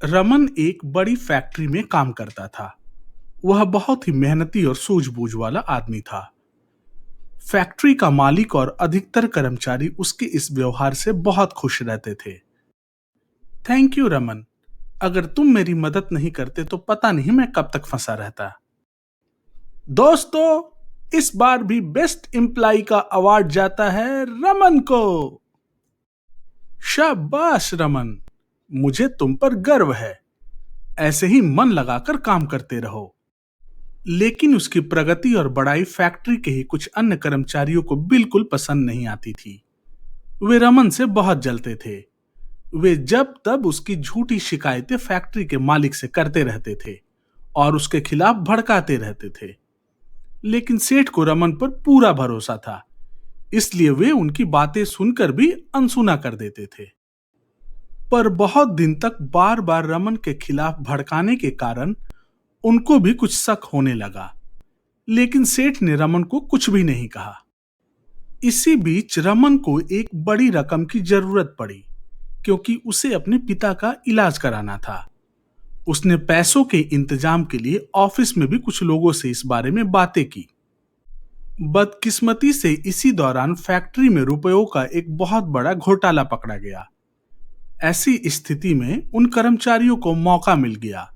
रमन एक बड़ी फैक्ट्री में काम करता था। वह बहुत ही मेहनती और सूझबूझ वाला आदमी था। फैक्ट्री का मालिक और अधिकतर कर्मचारी उसके इस व्यवहार से बहुत खुश रहते थे। थैंक यू रमन, अगर तुम मेरी मदद नहीं करते तो पता नहीं मैं कब तक फंसा रहता। दोस्तों, इस बार भी बेस्ट एम्प्लॉय का अवार्ड जाता है रमन को। शाबाश रमन, मुझे तुम पर गर्व है। ऐसे ही मन लगाकर काम करते रहो। लेकिन उसकी प्रगति और बड़ाई फैक्ट्री के ही कुछ अन्य कर्मचारियों को बिल्कुल पसंद नहीं आती थी। वे रमन से बहुत जलते थे। वे जब तब उसकी झूठी शिकायतें फैक्ट्री के मालिक से करते रहते थे और उसके खिलाफ भड़काते रहते थे। लेकिन सेठ को रमन पर पूरा भरोसा था, इसलिए वे उनकी बातें सुनकर भी अनसुना कर देते थे। पर बहुत दिन तक बार बार रमन के खिलाफ भड़काने के कारण उनको भी कुछ शक होने लगा। लेकिन सेठ ने रमन को कुछ भी नहीं कहा। इसी बीच रमन को एक बड़ी रकम की जरूरत पड़ी, क्योंकि उसे अपने पिता का इलाज कराना था। उसने पैसों के इंतजाम के लिए ऑफिस में भी कुछ लोगों से इस बारे में बातें की। बदकिस्मती से इसी दौरान फैक्ट्री में रुपयों का एक बहुत बड़ा घोटाला पकड़ा गया। ऐसी स्थिति में उन कर्मचारियों को मौका मिल गया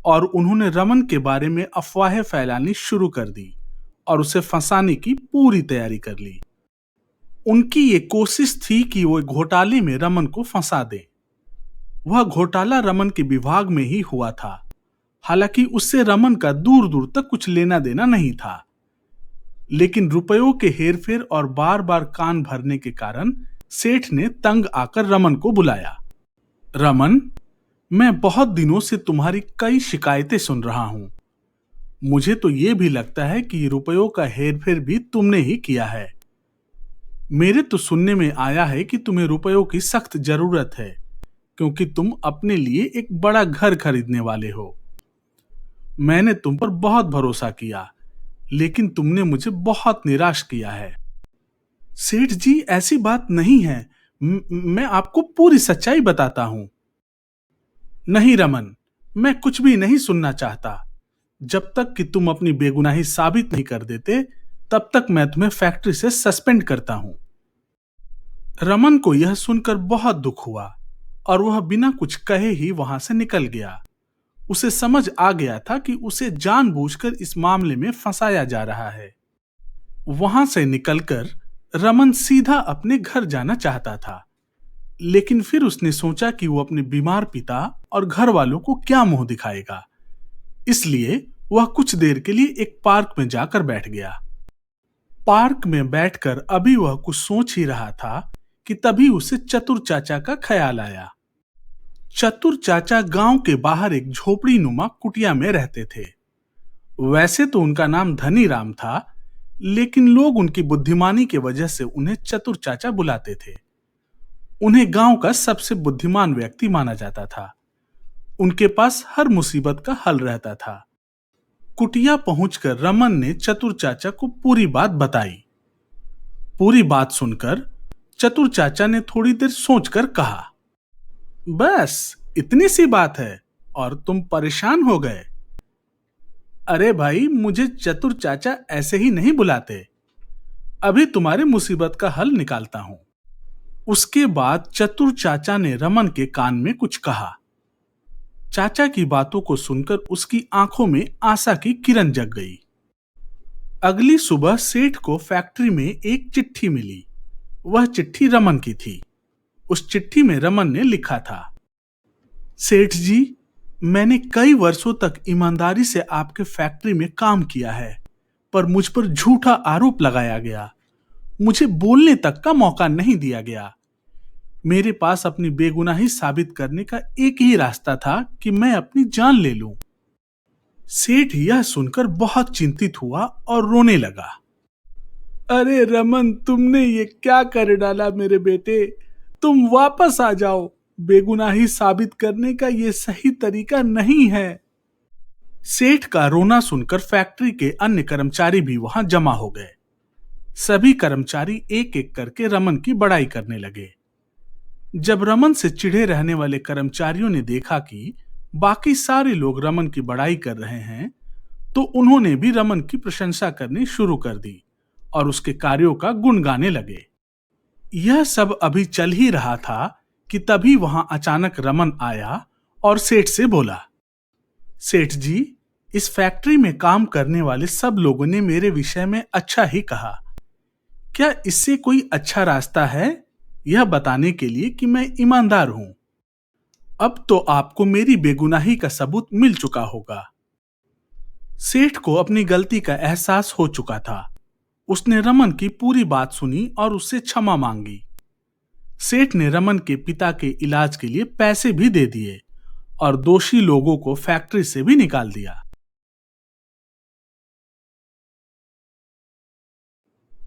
और उन्होंने रमन के बारे में अफवाहें फैलानी शुरू कर दी और उसे फंसाने की पूरी तैयारी कर ली। उनकी ये कोशिश थी कि वो घोटाले में रमन को फंसा दे। वह घोटाला रमन के विभाग में ही हुआ था। हालांकि उससे रमन का दूर दूर तक कुछ लेना देना नहीं था। लेकिन रुपयों के हेरफेर और बार बार कान भरने के कारण सेठ ने तंग आकर रमन को बुलाया। रमन, मैं बहुत दिनों से तुम्हारी कई शिकायतें सुन रहा हूं। मुझे तो यह भी लगता है कि रुपयों का हेरफेर भी तुमने ही किया है। मेरे तो सुनने में आया है कि तुम्हें रुपयों की सख्त जरूरत है, क्योंकि तुम अपने लिए एक बड़ा घर खरीदने वाले हो। मैंने तुम पर बहुत भरोसा किया, लेकिन तुमने मुझे बहुत निराश किया है। सेठ जी, ऐसी बात नहीं है। मैं आपको पूरी सच्चाई बताता हूं। नहीं रमन, मैं कुछ भी नहीं सुनना चाहता। जब तक कि तुम अपनी बेगुनाही साबित नहीं कर देते, तब तक मैं तुम्हें फैक्ट्री से सस्पेंड करता हूं। रमन को यह सुनकर बहुत दुख हुआ और वह बिना कुछ कहे ही वहां से निकल गया। उसे समझ आ गया था कि उसे जानबूझकर इस मामले में फंसाया जा रहा है। वहां से निकलकर रमन सीधा अपने घर जाना चाहता था, लेकिन फिर उसने सोचा कि वो अपने बीमार पिता और घर वालों को क्या मुंह दिखाएगा। इसलिए वह कुछ देर के लिए एक पार्क में जाकर बैठ गया। पार्क में बैठकर अभी वह कुछ सोच ही रहा था कि तभी उसे चतुर चाचा का ख्याल आया। चतुर चाचा गांव के बाहर एक झोपड़ी नुमा कुटिया में रहते थे। वैसे तो उनका नाम धनी राम था, लेकिन लोग उनकी बुद्धिमानी की वजह से उन्हें चतुर चाचा बुलाते थे। उन्हें गांव का सबसे बुद्धिमान व्यक्ति माना जाता था। उनके पास हर मुसीबत का हल रहता था। कुटिया पहुंचकर रमन ने चतुर चाचा को पूरी बात बताई। पूरी बात सुनकर चतुर चाचा ने थोड़ी देर सोचकर कहा, बस इतनी सी बात है और तुम परेशान हो गए? अरे भाई, मुझे चतुर चाचा ऐसे ही नहीं बुलाते। अभी तुम्हारी मुसीबत का हल निकालता हूं। उसके बाद चतुर चाचा ने रमन के कान में कुछ कहा। चाचा की बातों को सुनकर उसकी आंखों में आशा की किरण जग गई। अगली सुबह सेठ को फैक्ट्री में एक चिट्ठी मिली। वह चिट्ठी रमन की थी। उस चिट्ठी में रमन ने लिखा था, सेठ जी, मैंने कई वर्षों तक ईमानदारी से आपके फैक्ट्री में काम किया है, पर मुझ पर झूठा आरोप लगाया गया। मुझे बोलने तक का मौका नहीं दिया गया। मेरे पास अपनी बेगुनाही साबित करने का एक ही रास्ता था कि मैं अपनी जान ले लूं। सेठ यह सुनकर बहुत चिंतित हुआ और रोने लगा। अरे रमन, तुमने ये क्या कर डाला मेरे बेटे? तुम वापस आ जाओ। बेगुनाही साबित करने का ये सही तरीका नहीं है। सेठ का रोना सुनकर फैक्ट्री के अन्य कर्मचारी भी वहां जमा हो गए। सभी कर्मचारी एक एक करके रमन की बड़ाई करने लगे। जब रमन से चिढ़े रहने वाले कर्मचारियों ने देखा कि बाकी सारे लोग रमन की बड़ाई कर रहे हैं, तो उन्होंने भी रमन की प्रशंसा करनी शुरू कर दी और उसके कार्यों का गुण गाने लगे। यह सब अभी चल ही रहा था कि तभी वहां अचानक रमन आया और सेठ से बोला, सेठ जी, इस फैक्ट्री में काम करने वाले सब लोगों ने मेरे विषय में अच्छा ही कहा। क्या इससे कोई अच्छा रास्ता है यह बताने के लिए कि मैं ईमानदार हूं? अब तो आपको मेरी बेगुनाही का सबूत मिल चुका होगा। सेठ को अपनी गलती का एहसास हो चुका था। उसने रमन की पूरी बात सुनी और उससे क्षमा मांगी। सेठ ने रमन के पिता के इलाज के लिए पैसे भी दे दिए और दोषी लोगों को फैक्ट्री से भी निकाल दिया।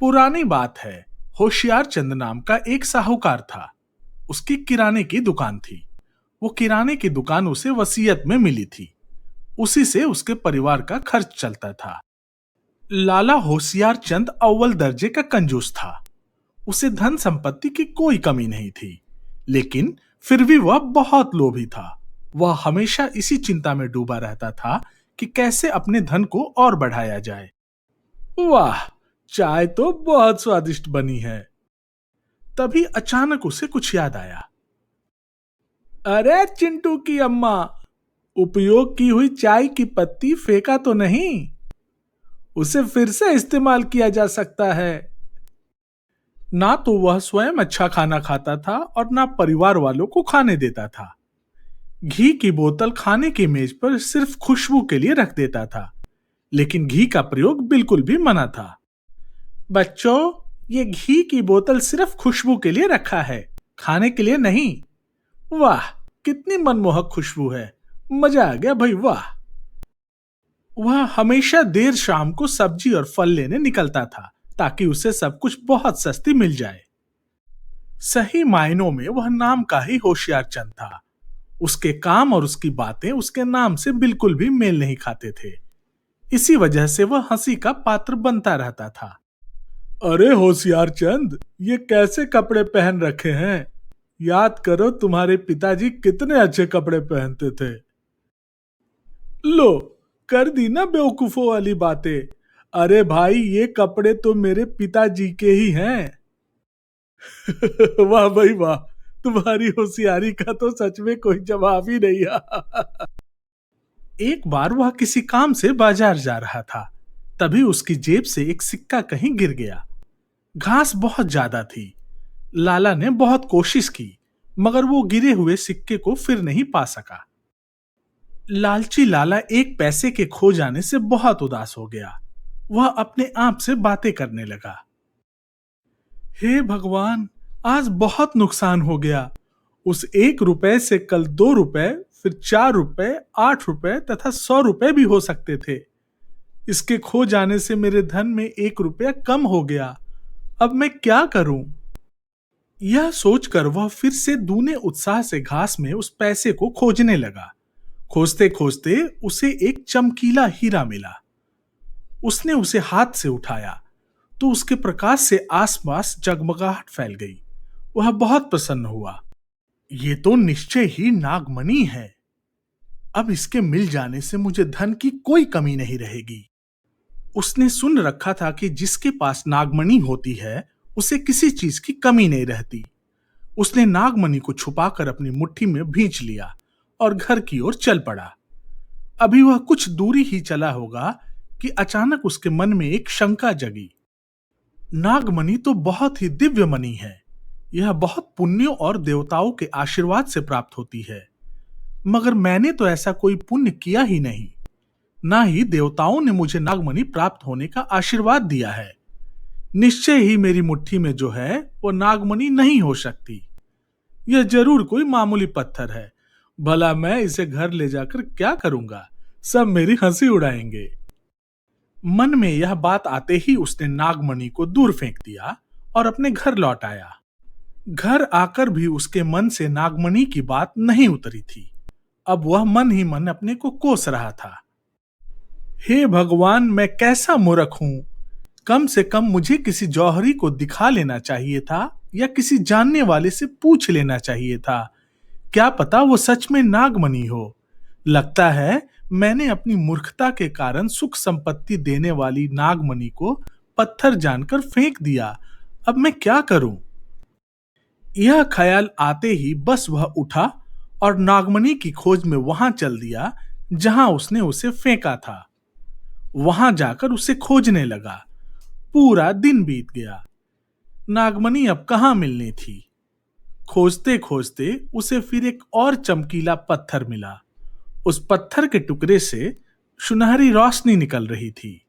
पुरानी बात है, होशियार चंद नाम का एक साहूकार था। उसकी किराने की दुकान थी। वो किराने की दुकान उसे वसीयत में मिली थी। उसी से उसके परिवार का खर्च चलता था। लाला होशियार चंद अव्वल दर्जे का कंजूस था। उसे धन संपत्ति की कोई कमी नहीं थी, लेकिन फिर भी वह बहुत लोभी था। वह हमेशा इसी चिंता में डूबा रहता था कि कैसे अपने धन को और बढ़ाया जाए। वाह, चाय तो बहुत स्वादिष्ट बनी है। तभी अचानक उसे कुछ याद आया। अरे चिंटू की अम्मा, उपयोग की हुई चाय की पत्ती फेंका तो नहीं? उसे फिर से इस्तेमाल किया जा सकता है। ना तो वह स्वयं अच्छा खाना खाता था और ना परिवार वालों को खाने देता था। घी की बोतल खाने की मेज पर सिर्फ खुशबू के लिए रख देता था, लेकिन घी का प्रयोग बिल्कुल भी मना था। बच्चों, ये घी की बोतल सिर्फ खुशबू के लिए रखा है, खाने के लिए नहीं। वाह, कितनी मनमोहक खुशबू है। मजा आ गया भाई, वाह। वह हमेशा देर शाम को सब्जी और फल लेने निकलता था ताकि उसे सब कुछ बहुत सस्ती मिल जाए। सही मायनों में वह नाम का ही होशियार चंद था। उसके काम और उसकी बातें उसके नाम से बिल्कुल भी मेल नहीं खाते थे। इसी वजह से वह हंसी का पात्र बनता रहता था। अरे होशियार चंद, ये कैसे कपड़े पहन रखे हैं? याद करो, तुम्हारे पिताजी कितने अच्छे कपड़े पहनते थे। लो, कर दी ना बेवकूफों वाली बातें। अरे भाई, ये कपड़े तो मेरे पिताजी के ही हैं। वाह भाई वाह, तुम्हारी होशियारी का तो सच में कोई जवाब ही नहीं है। एक बार वह किसी काम से बाजार जा रहा था। तभी उसकी जेब से एक सिक्का कहीं गिर गया। घास बहुत ज्यादा थी। लाला ने बहुत कोशिश की, मगर वो गिरे हुए सिक्के को फिर नहीं पा सका। लालची लाला एक पैसे के खो जाने से बहुत उदास हो गया। वह अपने आप से बातें करने लगा। हे भगवान, आज बहुत नुकसान हो गया। उस 1 रुपए से कल 2 रुपए, फिर 4 रुपए, 8 रुपए तथा 100 रुपए भी हो सकते थे। इसके खो जाने से मेरे धन में 1 रुपया कम हो गया। अब मैं क्या करूं? यह सोचकर वह फिर से दूने उत्साह से घास में उस पैसे को खोजने लगा। खोजते खोजते उसे एक चमकीला हीरा मिला। उसने उसे हाथ से उठाया तो उसके प्रकाश से आसपास जगमगाहट फैल गई। वह बहुत प्रसन्न हुआ। ये तो निश्चय ही नागमणि है। अब इसके मिल जाने से मुझे धन की कोई कमी नहीं रहेगी। उसने सुन रखा था कि जिसके पास नागमणि होती है उसे किसी चीज की कमी नहीं रहती। उसने नागमणि को छुपाकर अपनी मुट्ठी में भींच लिया और घर की ओर चल पड़ा। अभी वह कुछ दूरी ही चला होगा कि अचानक उसके मन में एक शंका जगी। नागमणि तो बहुत ही दिव्य मणि है। यह बहुत पुण्यों और देवताओं के आशीर्वाद से प्राप्त होती है, मगर मैंने तो ऐसा कोई पुण्य किया ही नहीं। ना ही देवताओं ने मुझे नागमणि प्राप्त होने का आशीर्वाद दिया है। निश्चय ही मेरी मुट्ठी में जो है वो नागमणि नहीं हो सकती। यह जरूर कोई मामूली पत्थर है। भला मैं इसे घर ले जाकर क्या करूंगा? सब मेरी हंसी उड़ाएंगे। मन में यह बात आते ही उसने नागमणि को दूर फेंक दिया और अपने घर लौट आया। घर आकर भी उसके मन से नागमणि की बात नहीं उतरी थी। अब वह मन ही मन अपने को कोस रहा था। हे भगवान, मैं कैसा मूर्ख हूं। कम से कम मुझे किसी जौहरी को दिखा लेना चाहिए था या किसी जानने वाले से पूछ लेना चाहिए था। क्या पता वो सच में नागमणि हो। लगता है मैंने अपनी मूर्खता के कारण सुख संपत्ति देने वाली नागमणि को पत्थर जानकर फेंक दिया। अब मैं क्या करूं? यह ख्याल आते ही बस वह उठा और नागमणि की खोज में वहां चल दिया जहां उसने उसे फेंका था। वहां जाकर उसे खोजने लगा। पूरा दिन बीत गया। नागमणि अब कहां मिलनी थी। खोजते खोजते उसे फिर एक और चमकीला पत्थर मिला। उस पत्थर के टुकड़े से सुनहरी रोशनी निकल रही थी।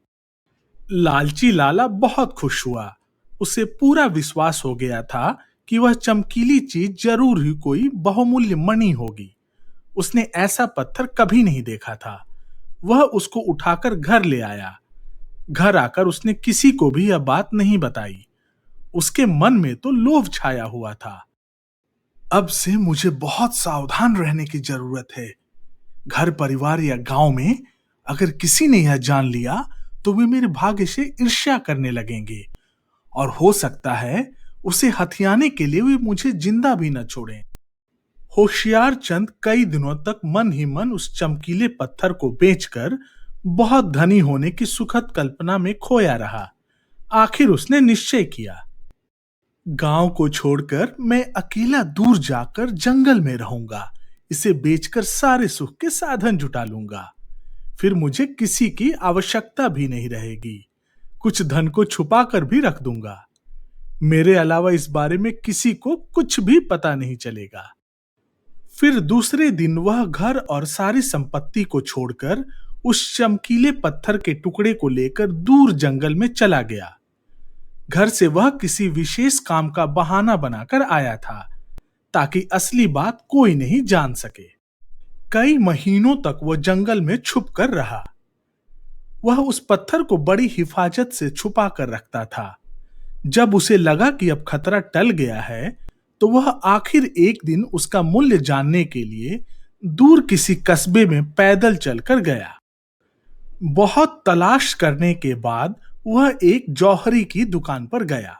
लालची लाला बहुत खुश हुआ। उसे पूरा विश्वास हो गया था कि वह चमकीली चीज जरूर ही कोई बहुमूल्य मणि होगी। उसने ऐसा पत्थर कभी नहीं देखा था। वह उसको उठाकर घर ले आया। घर आकर उसने किसी को भी यह बात नहीं बताई। उसके मन में तो लोभ छाया हुआ था। अब से मुझे बहुत सावधान रहने की जरूरत है। घर परिवार या गांव में अगर किसी ने यह जान लिया तो वे मेरे भाग्य से ईर्ष्या करने लगेंगे और हो सकता है उसे हथियाने के लिए वे मुझे जिंदा भी न छोड़ें। होशियार चंद कई दिनों तक मन ही मन उस चमकीले पत्थर को बेचकर बहुत धनी होने की सुखद कल्पना में खोया रहा। आखिर उसने निश्चय किया, गांव को छोड़कर मैं अकेला दूर जाकर जंगल में रहूंगा। इसे बेचकर सारे सुख के साधन जुटा लूंगा। फिर मुझे किसी की आवश्यकता भी नहीं रहेगी। कुछ धन को छुपा कर भी रख दूंगा। मेरे अलावा इस बारे में किसी को कुछ भी पता नहीं चलेगा। फिर दूसरे दिन वह घर और सारी संपत्ति को छोड़कर उस चमकीले पत्थर के टुकड़े को लेकर दूर जंगल में चला गया। घर से वह किसी विशेष काम का बहाना बनाकर आया था ताकि असली बात कोई नहीं जान सके। कई महीनों तक वह जंगल में छुप कर रहा। वह उस पत्थर को बड़ी हिफाजत से छुपा कर रखता था। जब उसे लगा कि अब खतरा टल गया है तो वह आखिर एक दिन उसका मूल्य जानने के लिए दूर किसी कस्बे में पैदल चलकर गया। बहुत तलाश करने के बाद वह एक जौहरी की दुकान पर गया।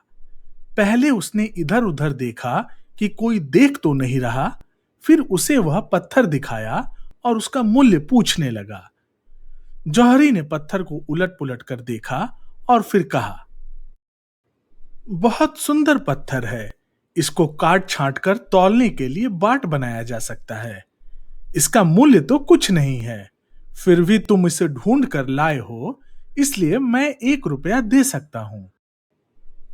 पहले उसने इधर उधर देखा कि कोई देख तो नहीं रहा। फिर उसे वह पत्थर दिखाया और उसका मूल्य पूछने लगा। जौहरी ने पत्थर को उलट पुलट कर देखा और फिर कहा, बहुत सुंदर पत्थर है। इसको काट छांट कर तौलने के लिए बाट बनाया जा सकता है। इसका मूल्य तो कुछ नहीं है। फिर भी तुम इसे ढूंढ कर लाए हो, इसलिए मैं 1 रुपया दे सकता हूं।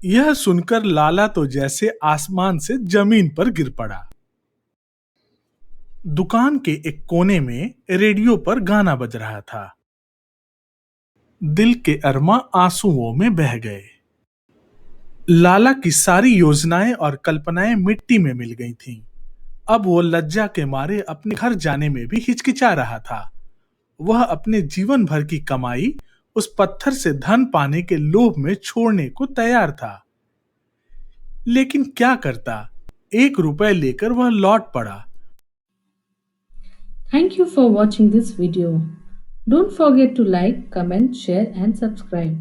यह सुनकर लाला तो जैसे आसमान से जमीन पर गिर पड़ा। दुकान के एक कोने में रेडियो पर गाना बज रहा था। दिल के अरमा आंसुओं में बह गए। लाला की सारी योजनाएं और कल्पनाएं मिट्टी में मिल गई थीं। अब वो लज्जा के मारे अपने घर जाने में भी हिचकिचा रहा था। वह अपने जीवन भर की कमाई उस पत्थर से धन पाने के लोभ में छोड़ने को तैयार था। लेकिन क्या करता, 1 रुपए लेकर वह लौट पड़ा। Thank you for watching this video. Don't forget to like, comment, share and subscribe.